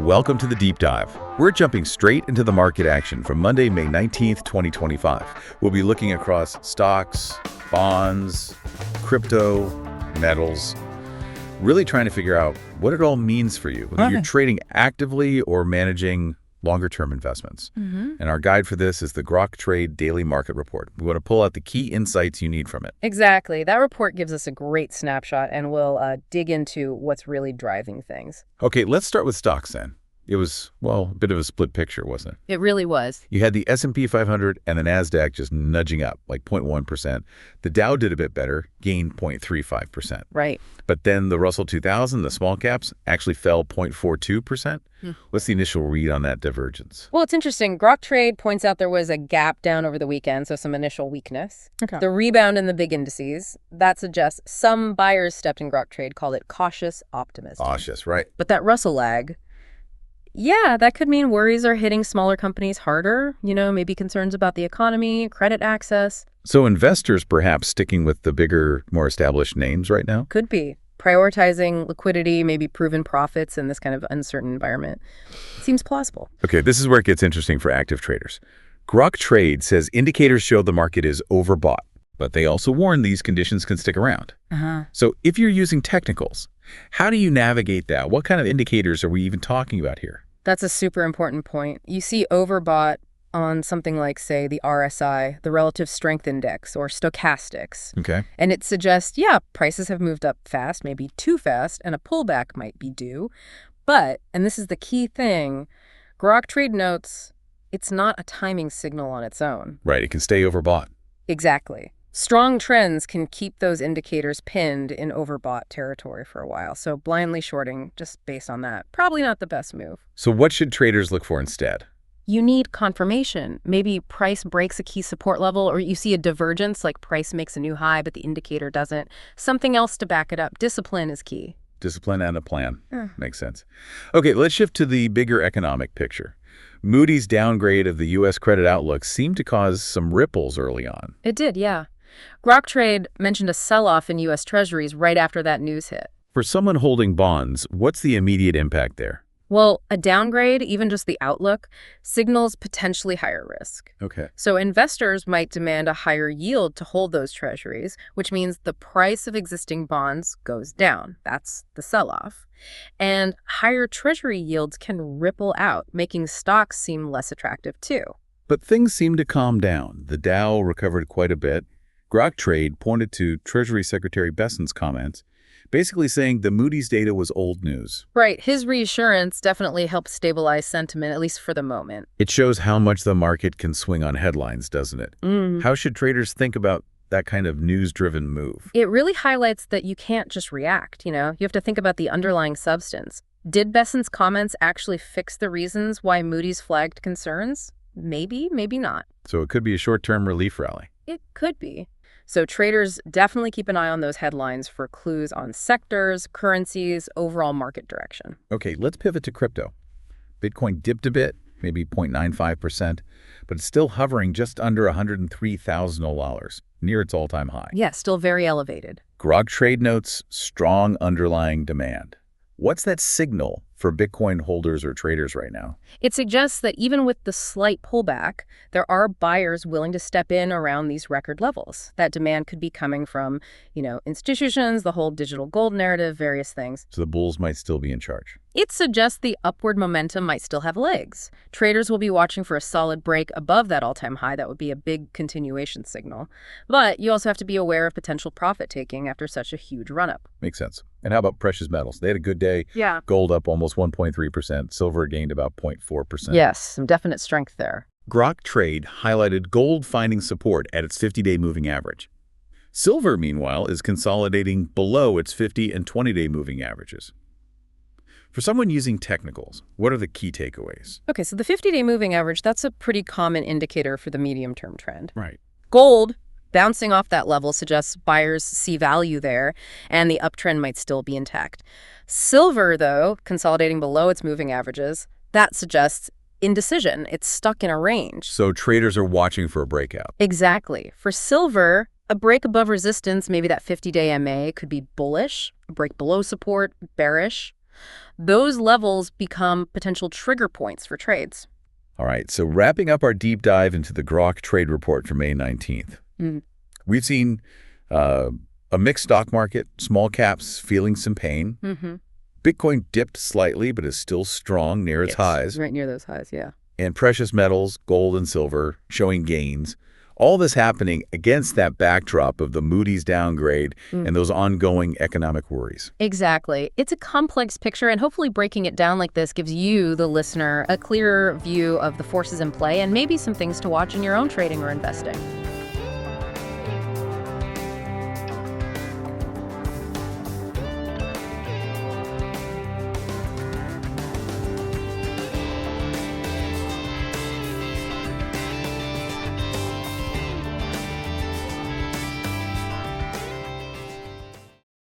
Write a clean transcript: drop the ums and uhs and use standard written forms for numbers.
Welcome to the Deep Dive. We're jumping straight into the market action from Monday, May 19th, 2025. We'll be looking across stocks, bonds, crypto, metals, really trying to figure out what it all means for you, whether you're trading actively or managing longer-term investments. And our guide for this is the Grok Trade Daily Market Report. We want to pull out the key insights you need from it. Exactly. That report gives us a great snapshot, and we'll dig into what's really driving things. Okay, let's start with stocks then. It was, well, a bit of a split picture, wasn't it? It really was. You had the S&P 500 and the NASDAQ just nudging up, like 0.1%. The Dow did a bit better, gained 0.35%. Right. But then the Russell 2000, the small caps, actually fell 0.42%. What's the initial read on that divergence? Well, it's interesting. Grok Trade points out there was a gap down over the weekend, so some initial weakness. The rebound in the big indices, that suggests some buyers stepped in Grok Trade, called it cautious optimism. Cautious, right? But that Russell lag, yeah, that could mean worries are hitting smaller companies harder, maybe concerns about the economy, credit access. So investors perhaps sticking with the bigger, more established names right now? Could be. Prioritizing liquidity, maybe proven profits in this kind of uncertain environment. Seems plausible. Okay, this is where it gets interesting for active traders. Grok Trade says indicators show the market is overbought, but they also warn these conditions can stick around. So if you're using technicals, how do you navigate that? What kind of indicators are we even talking about here? That's a super important point. You see overbought on something like, say, the RSI, the Relative Strength Index, or stochastics. Okay. And it suggests, prices have moved up fast, maybe too fast, and a pullback might be due. But, and this is the key thing, Grok Trade notes it's not a timing signal on its own. Right, it can stay overbought. Exactly. Strong trends can keep those indicators pinned in overbought territory for a while. So blindly shorting, just based on that, probably not the best move. So what should traders look for instead? You need confirmation. Maybe price breaks a key support level, or you see a divergence, like price makes a new high, but the indicator doesn't. Something else to back it up. Discipline is key. Discipline and a plan. Makes sense. Okay, let's shift to the bigger economic picture. Moody's downgrade of the U.S. credit outlook seemed to cause some ripples early on. It did, yeah. Grok Trade mentioned a sell-off in U.S. Treasuries right after that news hit. For someone holding bonds, what's the immediate impact there? Well, a downgrade, even just the outlook, signals potentially higher risk. Okay. So investors might demand a higher yield to hold those treasuries, which means the price of existing bonds goes down. That's the sell-off. And higher treasury yields can ripple out, making stocks seem less attractive too. But things seem to calm down. The Dow recovered quite a bit. Grok Trade pointed to Treasury Secretary Bessent's comments, basically saying the Moody's data was old news. Right. His reassurance definitely helped stabilize sentiment, at least for the moment. It shows how much the market can swing on headlines, doesn't it? How should traders think about that kind of news-driven move? It really highlights that you can't just react, You have to think about the underlying substance. Did Bessent's comments actually fix the reasons why Moody's flagged concerns? Maybe, maybe not. So it could be a short-term relief rally. It could be. So traders definitely keep an eye on those headlines for clues on sectors, currencies, overall market direction. Okay, let's pivot to crypto. Bitcoin dipped a bit, maybe 0.95%, but it's still hovering just under $103,000, near its all-time high. Yeah, still very elevated. Grok Trade notes strong underlying demand. What's that signal for Bitcoin holders or traders right now? It suggests that even with the slight pullback, there are buyers willing to step in around these record levels. That demand could be coming from, institutions, the whole digital gold narrative, various things. So the bulls might still be in charge. It suggests the upward momentum might still have legs. Traders will be watching for a solid break above that all-time high. That would be a big continuation signal. But you also have to be aware of potential profit taking after such a huge run-up. Makes sense. And how about precious metals? They had a good day. Yeah. Gold up almost 1.3%. Silver gained about 0.4%. Yes, some definite strength there. Grok Trade highlighted gold finding support at its 50-day moving average. Silver, meanwhile, is consolidating below its 50- and 20-day moving averages. For someone using technicals, what are the key takeaways? Okay, so the 50-day moving average, that's a pretty common indicator for the medium-term trend. Right. Gold, bouncing off that level, suggests buyers see value there, and the uptrend might still be intact. Silver, though, consolidating below its moving averages, that suggests indecision. It's stuck in a range. So traders are watching for a breakout. Exactly. For silver, a break above resistance, maybe that 50-day MA, could be bullish. A break below support, bearish. Those levels become potential trigger points for trades. All right, so wrapping up our deep dive into the Grok Trade report for May 19th. Mm. We've seen a mixed stock market, small caps feeling some pain. Mm-hmm. Bitcoin dipped slightly, but is still strong near its highs. Right near those highs, yeah. And precious metals, gold and silver, showing gains. All this happening against that backdrop of the Moody's downgrade and those ongoing economic worries. Exactly. It's a complex picture, and hopefully breaking it down like this gives you, the listener, a clearer view of the forces in play and maybe some things to watch in your own trading or investing.